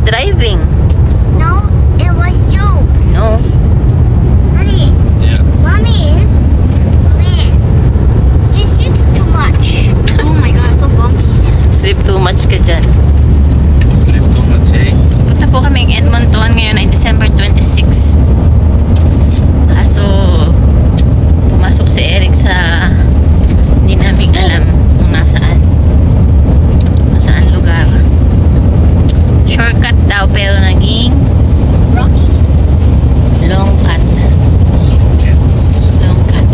driving. No, it was you. No. Honey. Yeah. Mommy. Mommy. You sip too much. Oh my god, so bumpy. Sleep too much ka dyan. Sleep too much, eh? Punta po kami ng Edmonton ngayon ay December 26. So, pumasok si Eric sa hindi namin alam kung nasaan. Kung saan lugar. Shortcut daw pero naging Rocky. long cut. Kids. Long cut.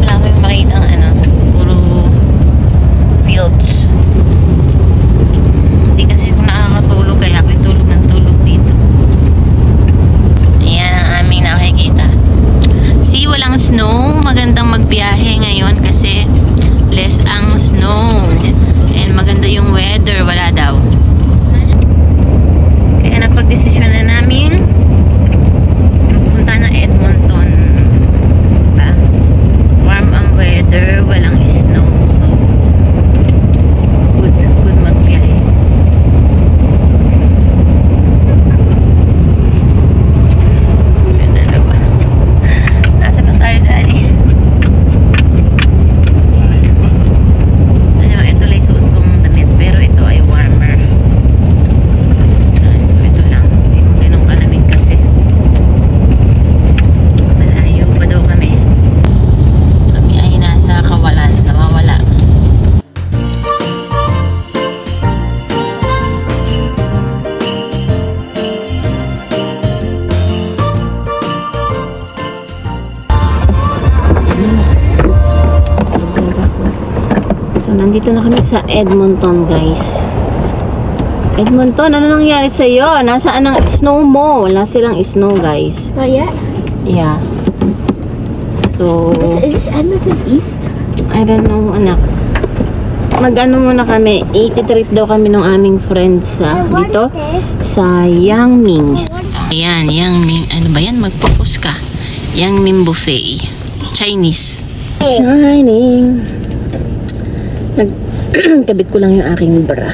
Wala kaming makita ng ano, puro fields. Hindi kasi kung nakakatulog kaya ako'y tulog ng tulog dito. Ayan ang aming nakikita. See, walang snow. Magandang magbiyahe ngayon kasi less ang snow. And maganda yung weather. Wala daw. Kaya napag-desisyon na namin magpunta ng Edmonton. Diba? Warm ang weather. Walang snow. So, good magbiyahe. Ganda ba? Nasa na tayo, Daddy? Ano, ito lang suot kong damit. Pero ito ay warmer. So, ito lang. Hindi mo ganun kalamig kasi. Malayo pa daw kami. Kami ay nasa kawalan. Nawawala. So, nandito na kami sa Edmonton, guys. Edmonton, ano nangyari sa'yo? Nasaan ang snow mo? Wala silang snow, guys. Not yet. Yeah. So, Is this Edmonton East? I don't know, anak. Mag-ano muna kami. 80 daw kami ng aming friends dito sa Yangming. Ayan, Yangming. Ano ba yan? Mag-focus ka. Yangming Buffet. Chinese. Shining. Kabit ko lang yung aking bra.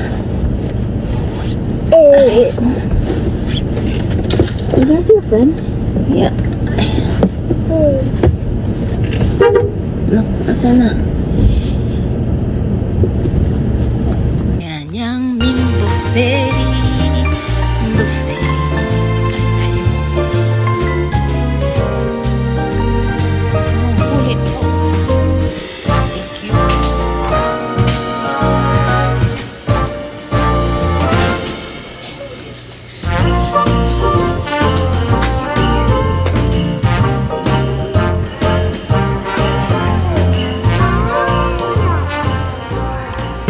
You guys your friends? Yeah. Look, asan na? Yan, Yangming Buffet. Buffet. Kain tayo. Oh, ulit. Thank you.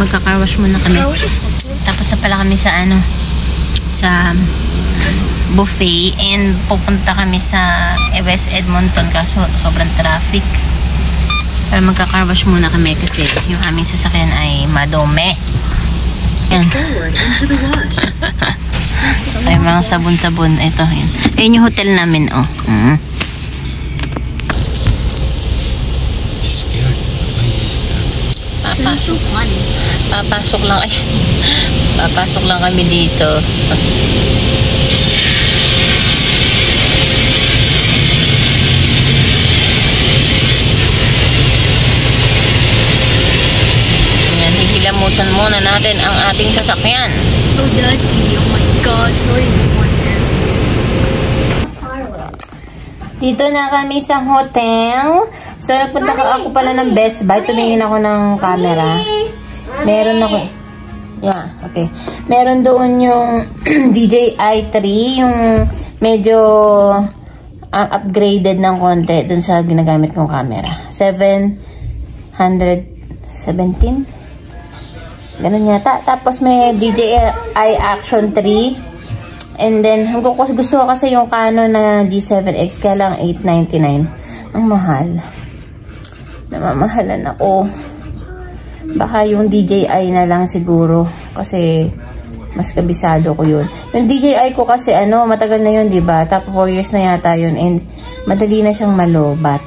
Magka-carwash muna kami. Tapos na pala kami sa ano, sa buffet, and pupunta kami sa West Edmonton kaso sobrang traffic. Pero magka-carwash muna kami kasi yung aming sasakyan ay madome. Yan. Ay mga sabon-sabon. Ito, yun. Ayun yung hotel namin, oh. You scared? Why are you scared? Papasok. So funny. Papasok lang kami dito. Ayan, hihilamusan muna natin ang ating sasakyan. So dirty. Oh my gosh. Really wonder. Dito na kami sa hotel. So, nagpunta ako pala ng Best Buy. Tumingin ako ng camera. Meron ako. Yeah, okay. Meron doon yung DJI 3. Yung medyo upgraded ng konti dun sa ginagamit kong camera. 717. Ganun yata. Tapos may DJI Action 3. And then, gusto ko kasi yung Canon na G7X, kaya lang $899. Ang mahal. Namamahalan ako. Baka yung DJI na lang siguro. Kasi, mas kabisado ko yun. Yung DJI ko kasi, matagal na yun, diba? Top 4 years na yata yun. And, madali na siyang malobat.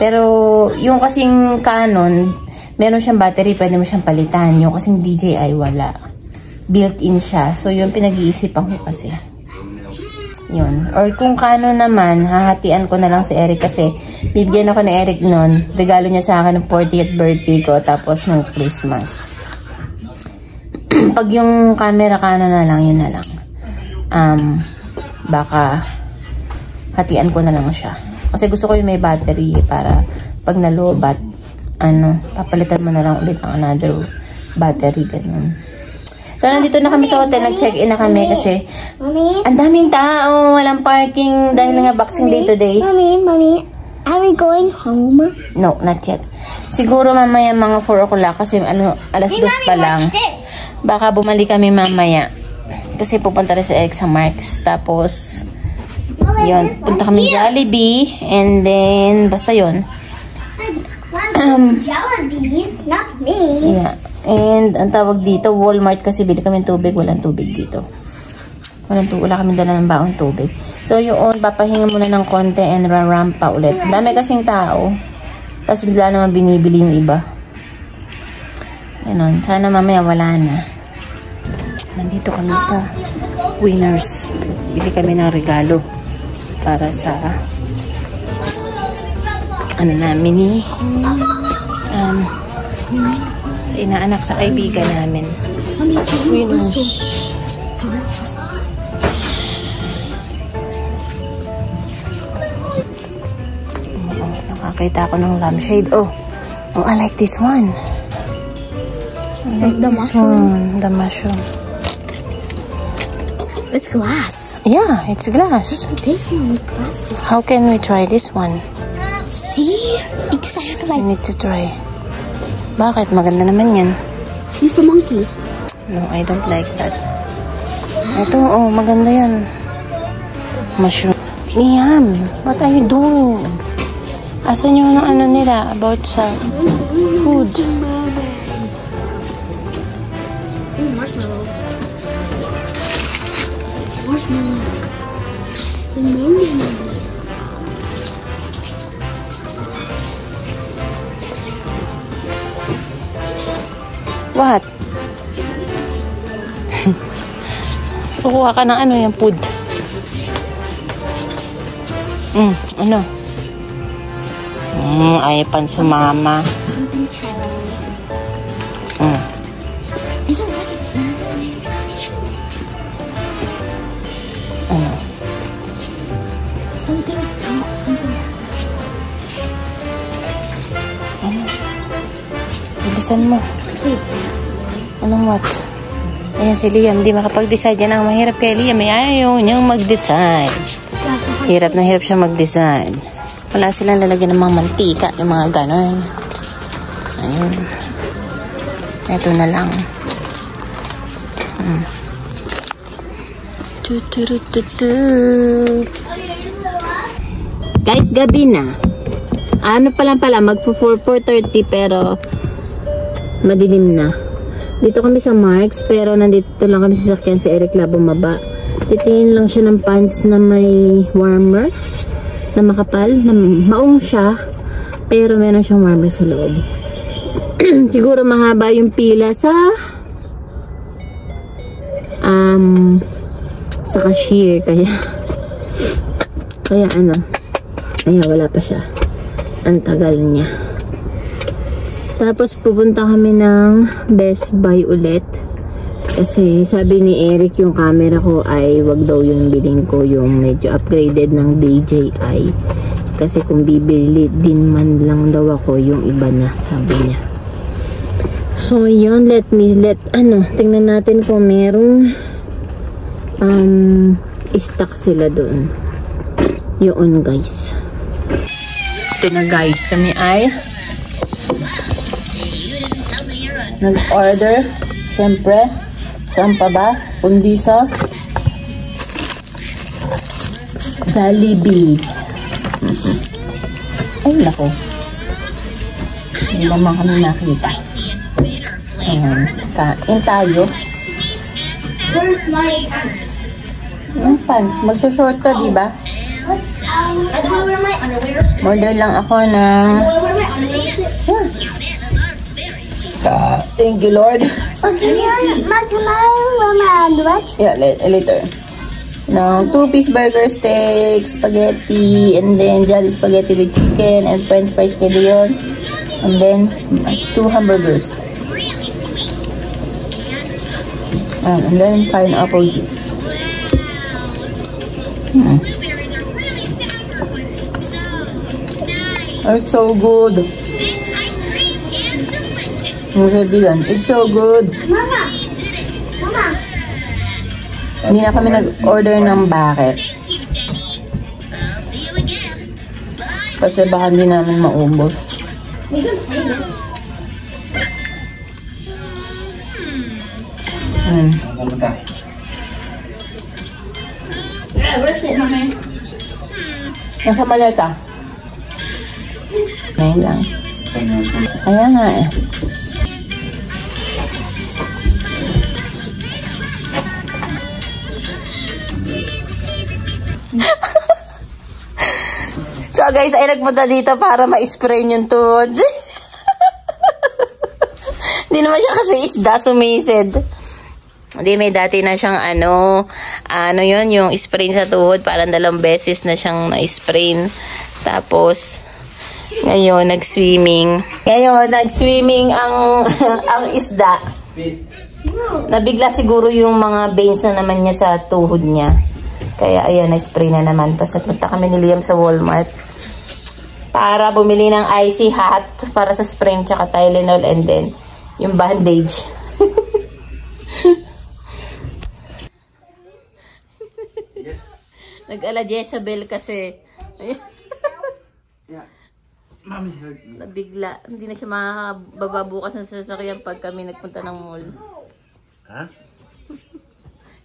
Pero, yung kasing Canon, meron siyang battery, pwede mo siyang palitan. Yung kasing DJI, wala. built-in siya. So, yun pinag-iisipan ko kasi. Yun. Or kung kano naman, hahatian ko na lang si Eric kasi bibigyan ako ni Eric nun. Regalo niya sa akin ng 40th birthday ko tapos ng Christmas. Pag yung camera kano na lang, yun na lang. Baka hatian ko na lang siya. Kasi gusto ko yung may battery para pag nalobat, papalitan mo na lang ulit ang another battery, ganun. So, nandito na kami sa hotel. Nag-check-in na kami kasi ang daming tao. Walang parking dahil nga Boxing Day today. Mommy, are we going home? No, not yet. Siguro mamaya mga 4 o'clock kasi alas 2 pa lang. Baka bumalik kami mamaya. Kasi pupunta rin si Eric sa Marks. Tapos, yun. Punta kami Jollibee. And then, basta yun. Jollibee, not me. Yeah. And, ang tawag dito, Walmart kasi bili kami tubig. Walang tubig dito. Wala kami dala ng baong tubig. So, yun, papahinga muna ng konti and ramp pa ulit. Dami kasing tao. Tapos, bigla naman binibili yung iba. Ganun. Sana mamaya wala na. Nandito kami sa Winners. Bili kami ng regalo para sa namin sa inaanak sa kaibigan namin. Winners. Nakakita ako ng lampshade. Oh, I like this one. I like this one. The mushroom. It's glass. Yeah, it's glass. This one is plastic. How can we try this one? See? Exactly. I need to try. Bakit? Maganda naman yan. Use the monkey. No, I don't like that. Ito, oh, maganda yan. Mushroom. Miyam, what are you doing? Asan yung ano nila about sa food? Marshmallow. Marshmallow. And marshmallow. What? Kukuha ka ng ano yung food. Ano? Ayaw pan si mama. Something chili. Isn't that Ano? something top? Something. Ano? Bilisan mo. Anong what? Ayan si Liam, di makapag-decide. Yan ang mahirap kay Liam. Ayaw niyang mag-decide. Hirap na hirap siya mag-decide. Wala silang lalagyan ng mga mantika, yung mga ganon. Ayun. Ito na lang. Guys, gabi na. Ano pa lang pala, mag-4:30 pero madilim na. Dito kami sa Marks, pero nandito lang kami sa sasakyan si Eric la bumaba. Titingin lang siya ng pants na may warmer, na makapal, na maong siya, pero meron siyang warmer sa loob. Siguro mahaba yung pila sa cashier, kaya wala pa siya. Ang tagal niya. Tapos pupunta kami ng Best Buy ulit. Kasi sabi ni Eric yung camera ko ay wag daw yung bilhin ko, yung medyo upgraded ng DJI. Kasi kung bibili din man lang daw ako, yung iba na, sabi niya. So yun, tingnan natin kung merong stock sila doon. Yun guys. Ito na guys, kami ay nag-order. Siyempre, saan pa ba? Kundi sa Jollibee. Ay, nako. Hindi naman kami nakita. Ayan. Kain tayo. Where's my pants? Yung pants. Magsushort ka, diba? Do I wear my underwear? Order lang ako na... Do I wear my underwear? Thank you, Lord. What? Yeah, later. Now, 2-piece burger steak, spaghetti, and then jelly spaghetti with chicken, and french fries kay Leon. And then, 2 hamburgers. And then, pineapple juice. It's so good. It's so good. Mama. Hindi na kami nag-order ng bucket. Kasi baka hindi namin maubos. We can say that. Where's it, Mama? Nasa maleta. Ngayon lang. Ayan nga eh. So guys, ay nagpunta dito para ma-spray yung tuhod. Hindi naman siya kasi isda, sumisid. Hindi, may dati na siyang ano yun, yung spray sa tuhod. Parang 2 beses na siyang na-spray. Tapos, ngayon, nag-swimming. ang isda. Nabigla siguro yung mga veins na naman niya sa tuhod niya. Kaya, ayan, na-spray na naman. Tapos, nagpunta kami ni Liam sa Walmart para bumili ng icy hot para sa spray tsaka Tylenol and then yung bandage. Yes. Nag-ala Jezebel kasi. Yeah. Mommy heard me. Nabigla. Hindi na siya makakababa bukas ng sasakyan pag kami nagpunta ng mall. Huh?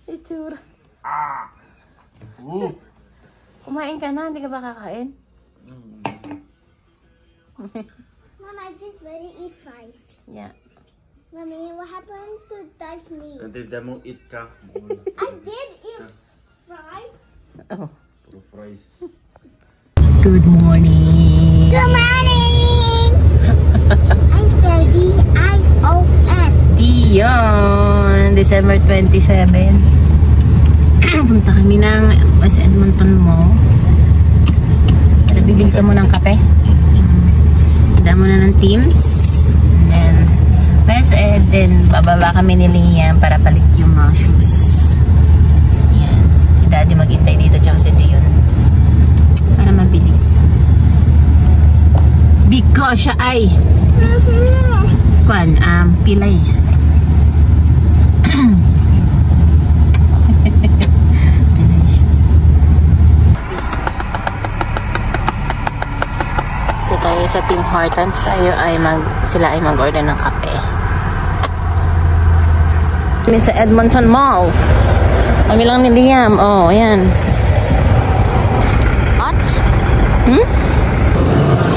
Itsura. Ooh. Kumain ka na, hindi ka ba kakain? Mama, I just ready to eat fries. Yeah. Mommy, what happened to Disney? Nanti dia mau eat ka. I did eat fries. Oh. Puro fries. Good morning. Good morning. I'm Spaghetti. I-O-N. Dion, December 27. Punta kami ng West Edmonton Mall. Para bibili ka mo ng kape. Damo na ng Teams. And then, West Ed. Then, bababa kami ni Liam para palit yung mga shoes. Yan. Si Daddy maghintay dito tsaka si Dion. Para mabilis. Because siya ay pilay. Tayo sa Tim Hortons, sila ay mag-order ng kape. Kami sa Edmonton Mall. Kami lang ni Liam. Oh, ayan. Hot?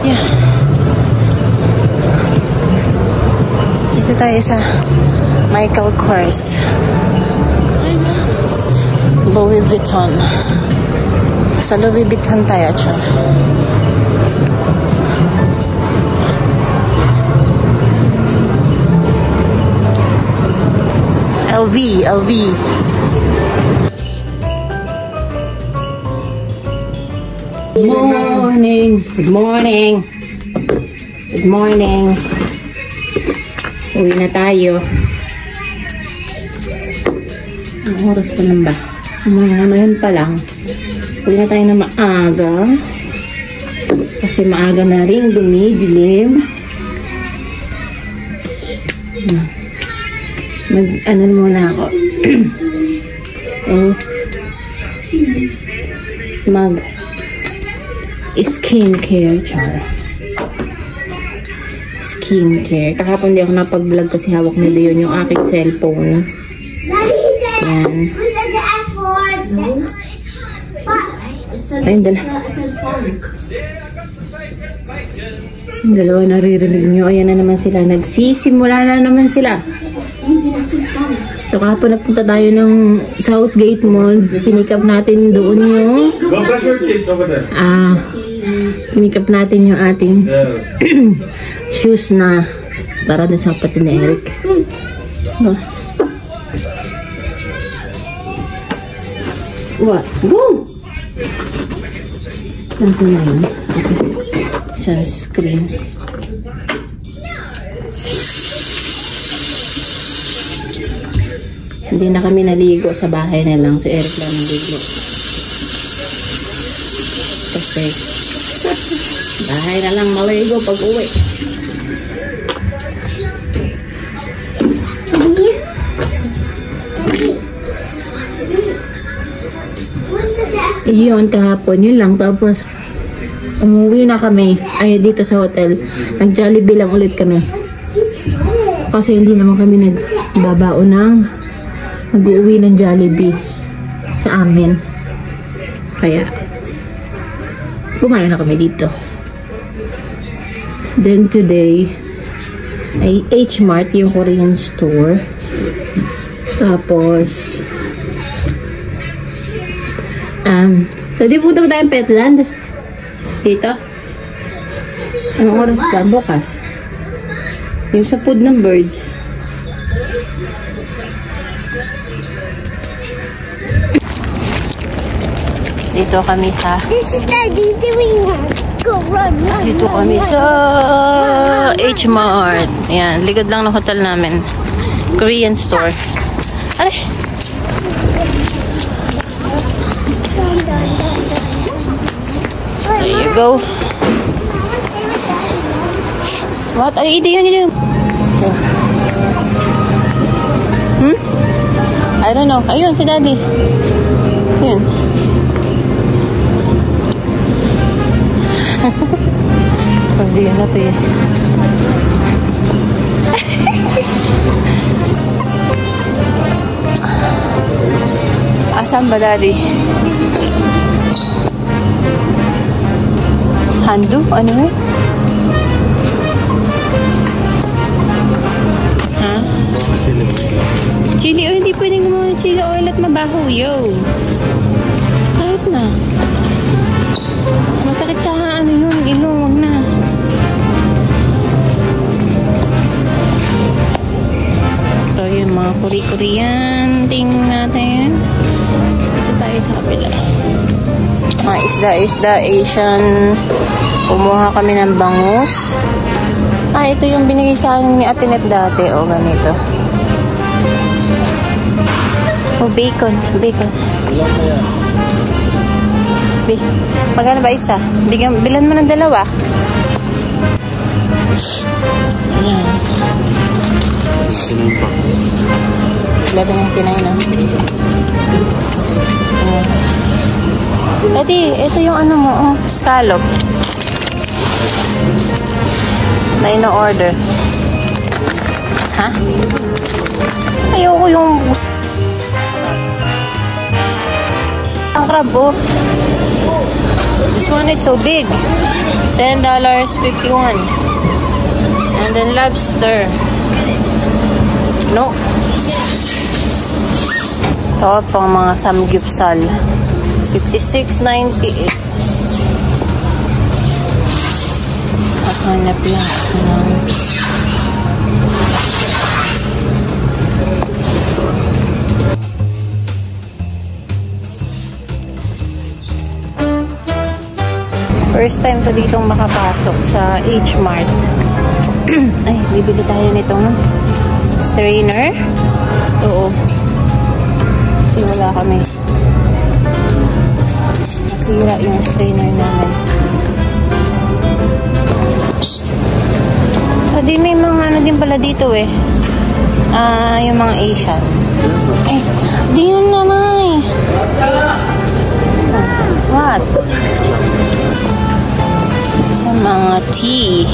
Yeah. Dito tayo sa Michael Kors. Louis Vuitton. Sa Louis Vuitton tayo, siya. LV. Good morning. Uwi na tayo. Ang oras pa lang ba? Ngayon pa lang. Uwi na tayo na maaga. Kasi maaga na rin dumidilim. Mag-ano muna ako. Skincare, char. Skincare. Kahapon di ako napag-vlog kasi hawak ni Leon yung aking cellphone. Yan. Ayun, dalawa naririnig nyo. Ayan na naman sila. Nagsisimula na naman sila. So kahapon nagpunta tayo ng Southgate Mall. Pinikap natin doon yung pinikap natin yung ating shoes na para dun sa kapatid ni Eric. Go. What? Go! Nasaan na yun? Okay. Sa screen. Hindi na kami naligo sa bahay na lang. Si Eric lang naligo. Kasi bahay na lang maligo pag uwi. Iyon kahapon, yun lang. Tapos umuwi na kami. Ay, dito sa hotel. Nag-Jollibee lang ulit kami. Kasi hindi naman kami nagbabao ng mag-uwi ng Jollibee sa amin. Kaya kumain na kami dito. Then today ay H-Mart, yung Korean store. Tapos so di punta tayong Petland dito. Anong oras ba? Bukas. Yung sa food ng birds. Dito kami sa dito kami sa H-Mart. Ayan, likod lang ng hotel namin. Korean store. Aray! There you go. What? Ay, ito yun. I don't know. Ayun, si Daddy. Ayun. Hindi yan na ito eh. Asan ba, Daddy? Handu? Ano yun? Ha? Chili oil? Hindi pwedeng gumawa ng chili oil at mabaho. Yo! Kahit na. Masakit sa ano yun. Ilong. Wag na. Ito yung mga Korean ting natin. Ito tayo sa kapila. Mga isda, Asian. Kumuha kami ng bangus. Ah, ito yung binigay sa akin ni Ate Net dati. O, ganito. O, bacon. Magkano ba isa? Bilan mo ng dalawa. Ayan. 11.99 na. Daddy, ito yung ano mo, scallop. Na ino-order. Ha? Ayoko yung ang crab, oh. This one, it's so big. $10.51. And then lobster. No. Ito pang mga samgyupsal. $56.98. Hanap lang. First time ko ditong makapasok sa H-Mart. Ay, bibili tayo nitong strainer. Oo. Kasi wala kami. Nasira yung strainer namin. Di may mga ano din pala dito eh. Yung mga Asian. Eh, di yun nanay. What? Sa mga tea.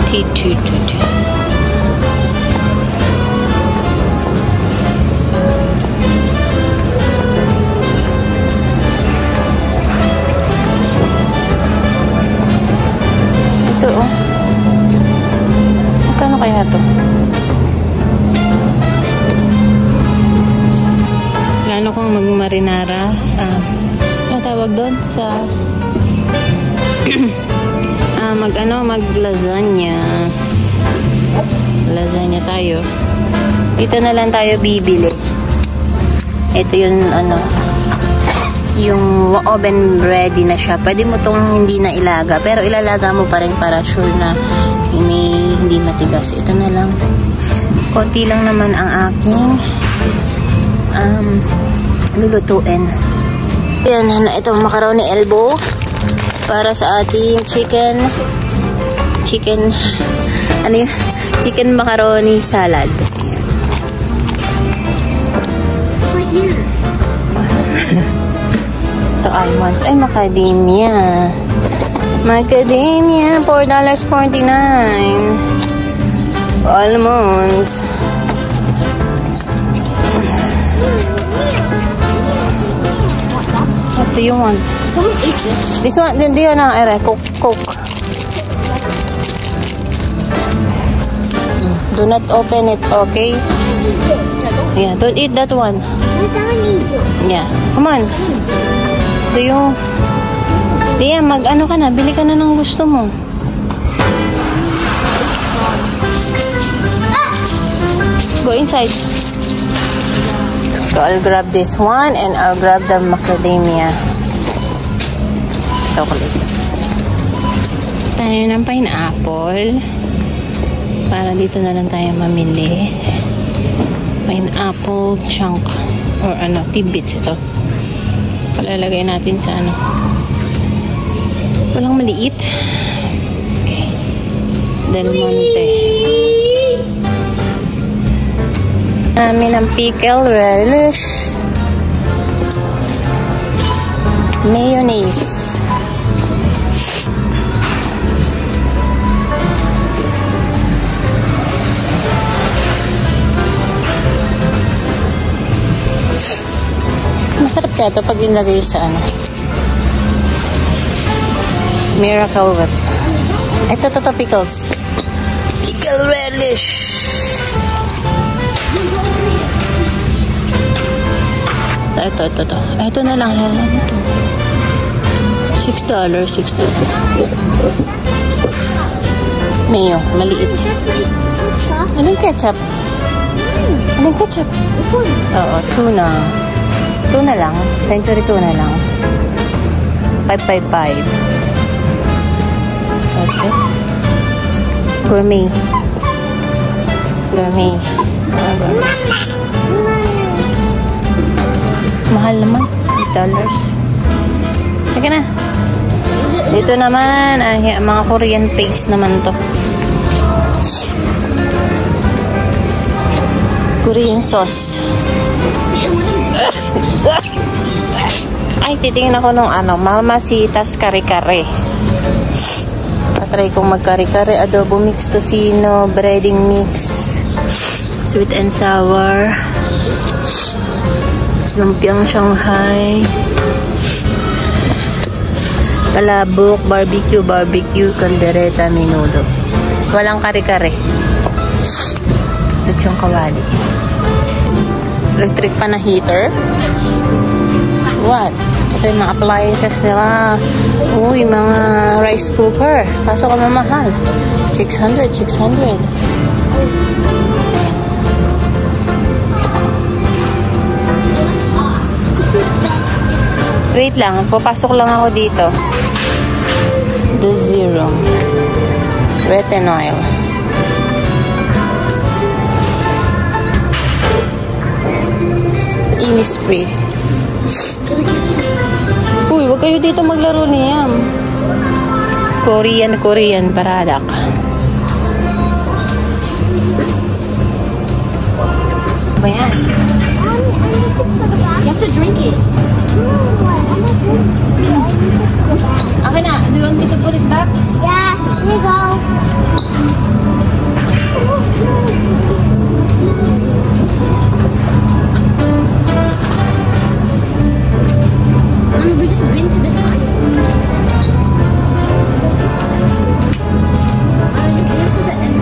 Tea. Ito oh. Magkano kaya ito? Plano kong magmarinara. Ano tawag doon? Sa mag lasagna. Lasagna tayo. Dito na lang tayo bibili. Ito yung ano, yung oven ready na siya. Pwede mo tong hindi na ilaga, pero ilalaga mo pa rin para sure na hindi matigas. Ito na lang. Konti lang naman ang aking lulutuin. Yan, ito macaroni elbow para sa ating chicken ano yun? Chicken macaroni salad. Ito almonds. Ay, macadamia. Macadamia, $4.49. Almonds. What do you want? Can we eat this? This one, do you na, Coke. Do not open it, okay? Yeah, don't eat that one. Yeah, come on. Do you... Tia, mag-ano ka na? Bili ka na ng gusto mo. Go inside. So, I'll grab this one and I'll grab the macadamia. Chocolate. Tayo ng pineapple. Para dito na lang tayo mamili. Pineapple chunk. Or ano, tidbits ito. Palalagay natin sa ano. Walang maliit. Okay. Del Monte. Namin ng pickle relish. Mayonnaise. Masarap kaya ito pag inlagay sa ano. Miracle Whip. Ito, pickles. Pickle relish. So, ito. Ito na lang. Ito. $6. Mayo, maliit. Anong ketchup? Anong ketchup? Oo, tuna. Tuna lang. Century tuna lang. 555. Okay. Gourmet. Mahal naman. $8. Sige na. Dito naman, mga Korean paste naman to. Korean sauce. Ay, titingin ako nung ano, Mamacita's kare-kare. Patry kong mag-kare-kare. Adobo mix tocino, breading mix, sweet and sour, lumpiang Shanghai, palabok, barbecue, caldereta, menudo. Walang kare-kare. Lechong kawali. Electric pa na heater. What? Ito yung mga appliances nila. Uy, mga rice cooker. Kaso ka mamahal. 600. Wait lang. Papasok lang ako dito. The Zero. Retinol. Innisfree. Uy, wag kayo dito maglaro niyan. Korean product. Ba yan? You have to drink it. Okay na. Do you want me to put it back? Yeah, here you go. We just been to this one. This is the end.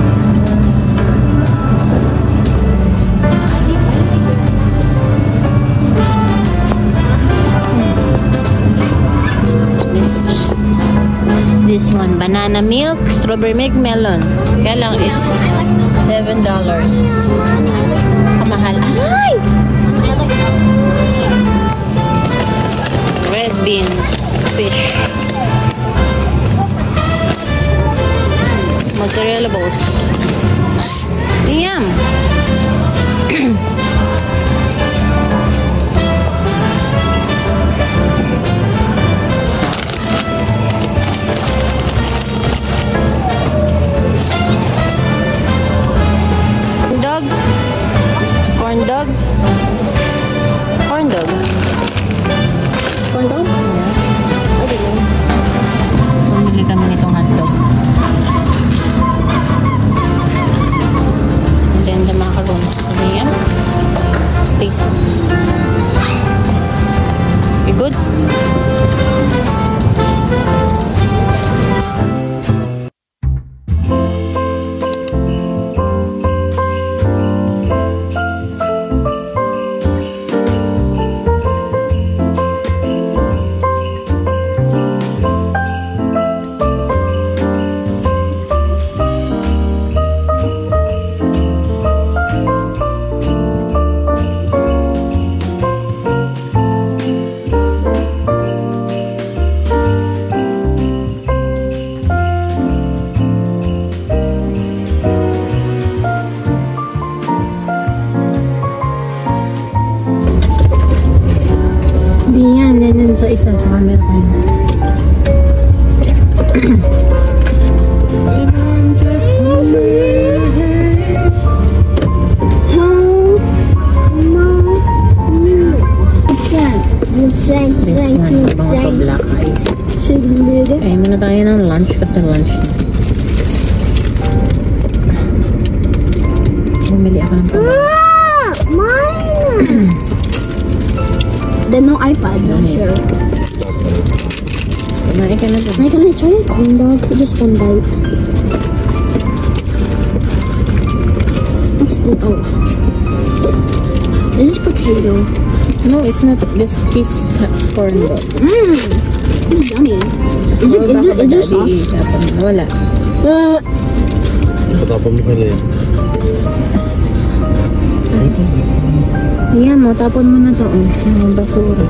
This one, banana milk, strawberry milk, melon. Kaya lang, it's $7. Kamahal. Ay! Red bean fish. Mozzarella balls. Yum! Dog? Corn dog? Corn dog? Corn dog? Yeah. Okay lang. Bumili kami nitong hotdog. And then the macarons. Ayan. Taste. You good? Yan sa isa sa camera ko yun. Black ice. Ay, muna tayo ng lunch kasi lunch na. Bumili ako ng Mine! Then no iPad, no sure. Kumain ka na dun. Can I try a corn dog? Just one bite. What's the Is this potato? No, it's not. This is corn dog. It's yummy. Is there sauce? Wala. Patapon mo pala yan. Ayan mo, tapon mo na to. Basura.